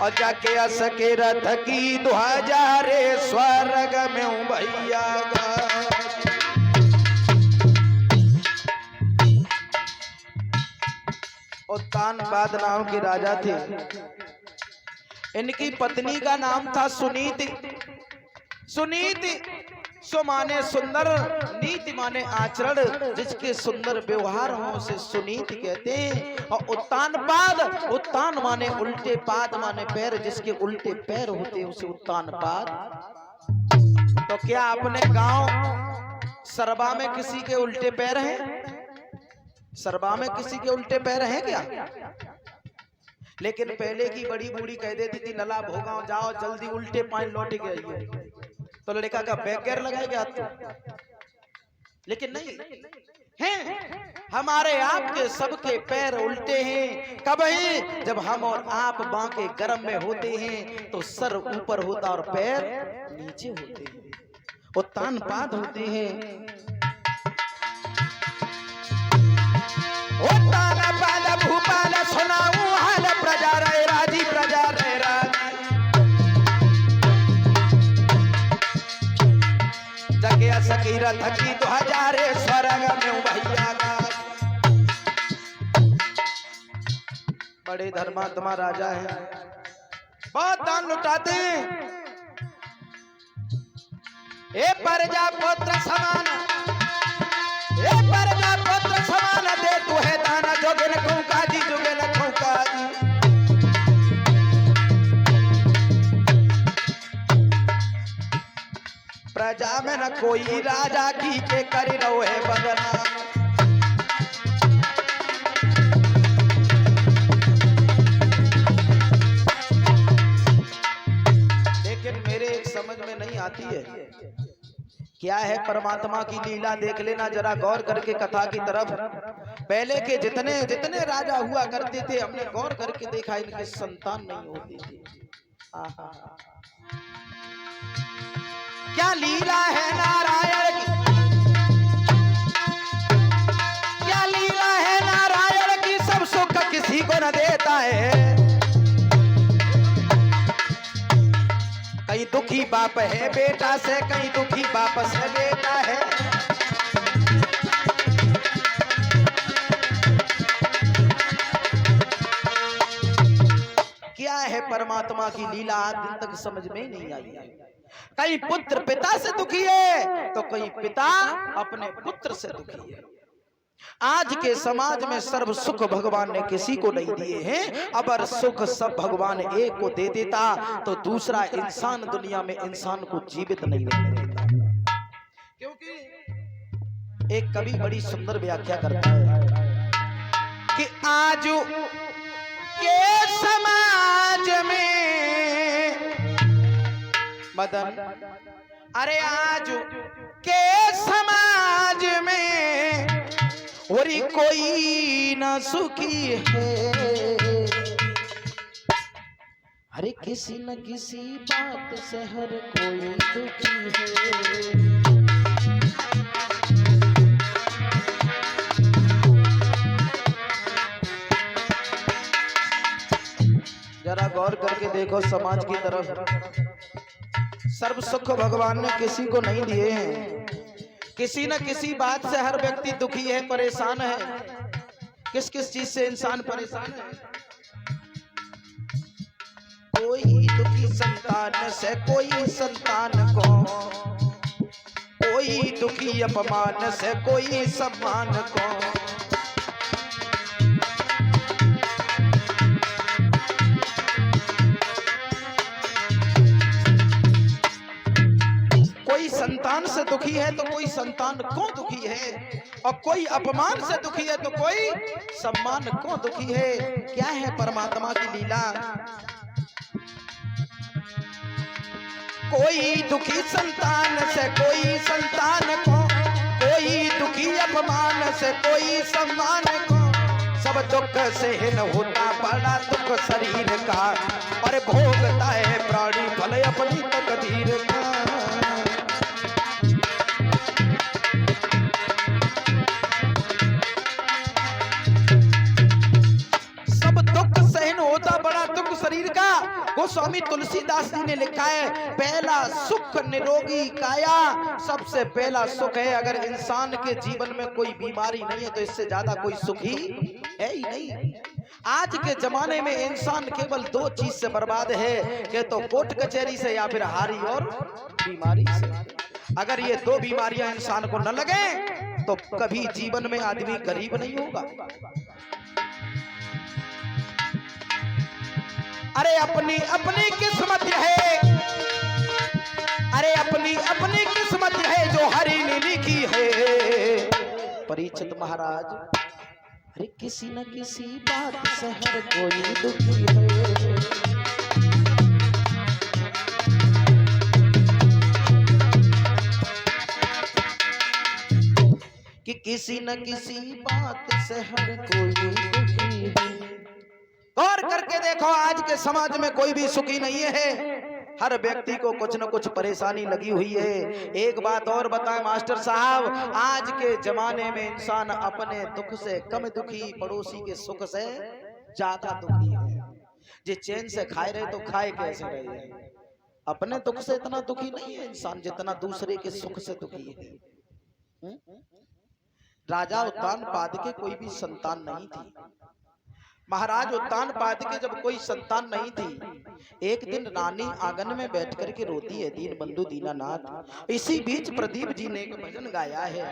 और जाके असके रथ की दुहाजा रे स्वर्ग में हूँ भैया गा। उत्तानपाद नाम के राजा थे। इनकी पत्नी का नाम था सुनीति। सुनीति सो माने सुंदर, नीति माने आचरण, जिसके सुंदर व्यवहार हो उसे सुनीति कहते हैं। और उत्तानपाद, उत्तान माने उल्टे, पाद माने पैर, जिसके उल्टे पैर होते उसे उत्तानपाद। तो क्या अपने गांव सरबा में किसी के उल्टे पैर हैं? सरबा में किसी के उल्टे पैर हैं क्या? लेकिन पहले की बड़ी बूढ़ी कह देती थी लला भोगाओ जाओ जल्दी उल्टे पाए लौट के आइए, तो लड़का का बैगैर लगाएगा तो। लेकिन नहीं हैं, हमारे आपके सबके पैर उल्टे हैं। कब है? जब हम और आप बांके गर्म में होते हैं तो सर ऊपर होता और पैर नीचे होते हैं, उत्तानपाद होते हैं। उत्तानपाद भूपाल सुनाऊं हाल प्रजा रहे राजी, प्रजा रहे राजी। जगे सकी रथ की दुहाजा रे स्वर्ग में भैया का। बड़े धर्मात्मा राजा हैं, बहुत दान लुटाते हैं। ए प्रजा पुत्र समान, ए प्रजा पुत्र समान दे तू है दाना जोगिन खूंका जी, जोगिन खूंका जी। प्रजा में न कोई राजा की के करी रहो है बदनाम। लेकिन मेरे एक समझ में नहीं आती है, क्या है परमात्मा की लीला? देख लेना जरा गौर करके कथा की तरफ। पहले के जितने जितने राजा हुआ करते थे, हमने गौर करके देखा इनके संतान नहीं होती थी। क्या लीला है नारायण की, क्या लीला है नारायण की, सब सुख किसी को न देता है। कहीं दुखी बाप है बेटा से, कहीं दुखी बाप से बेटा है। क्या है परमात्मा की लीला, आज दिन तक समझ में नहीं आई है। कहीं पुत्र पिता से दुखी है तो कहीं पिता अपने पुत्र से दुखी है। आज के समाज में सर्व सुख भगवान ने किसी को नहीं दिए हैं। अगर सुख सब भगवान एक को दे देता तो दूसरा इंसान दुनिया में इंसान को जीवित नहीं रहने देता। क्योंकि एक कवि बड़ी सुंदर व्याख्या करता है कि आज के समाज में मदन, अरे आज के समाज में और कोई न सुखी है। अरे किसी न किसी बात से हर कोई दुखी है। जरा गौर करके देखो समाज की तरफ। सर्व सुख भगवान ने किसी को नहीं दिए हैं। किसी न किसी बात से हर व्यक्ति दुखी है, परेशान है। किस किस चीज से इंसान परेशान है? कोई दुखी संतान से कोई संतान को, कोई दुखी अपमान से कोई सम्मान को। संतान से दुखी है तो कोई संतान को दुखी है, और कोई अपमान से दुखी है तो कोई सम्मान को दुखी है। क्या है परमात्मा की लीला? कोई दुखी संतान से कोई संतान को, कोई दुखी अपमान से कोई सम्मान को। सब दुख सहन होता बड़ा दुख शरीर का, और भोगता है प्राणी भले अपनी तकदीर का। शरीर का। गोस्वामी तुलसीदास जी ने लिखा है, पहला सुख निरोगी काया। सबसे पहला सुख है, अगर इंसान के जीवन में कोई बीमारी नहीं है तो इससे ज्यादा कोई सुखी है ही नहीं। आज के जमाने में इंसान केवल दो चीज से बर्बाद है, कि तो कोर्ट कचहरी से या फिर हारी और बीमारी से। अगर ये दो बीमारियां इंसान को न लगे तो कभी जीवन में आदमी गरीब नहीं होगा। अरे अपनी अपनी किस्मत है, अरे अपनी अपनी किस्मत है जो हरि ने लिखी है। परीक्षित महाराज, अरे किसी न किसी बात से हर कोई दुखी है। कि किसी न किसी बात से हर कोई दुखी है। गौर करके देखो, आज के समाज में कोई भी सुखी नहीं है। हर व्यक्ति को कुछ न कुछ परेशानी लगी हुई है। एक बात और बताएं मास्टर साहब, आज के जमाने में इंसान अपने दुख से कम दुखी, पड़ोसी के सुख से ज्यादा दुखी है। जे चैन से खाए रहे तो खाए कैसे रहे। अपने दुख से इतना दुखी नहीं है इंसान जितना दूसरे के सुख से दुखी है। राजा उत्तानपाद के कोई भी संतान नहीं थी। महाराज उत्तानपाद के जब कोई संतान नहीं थी, एक दिन रानी आंगन में बैठ कर के रोती है, दीन बंधु दीनानाथ। इसी बीच प्रदीप जी ने एक भजन गाया है,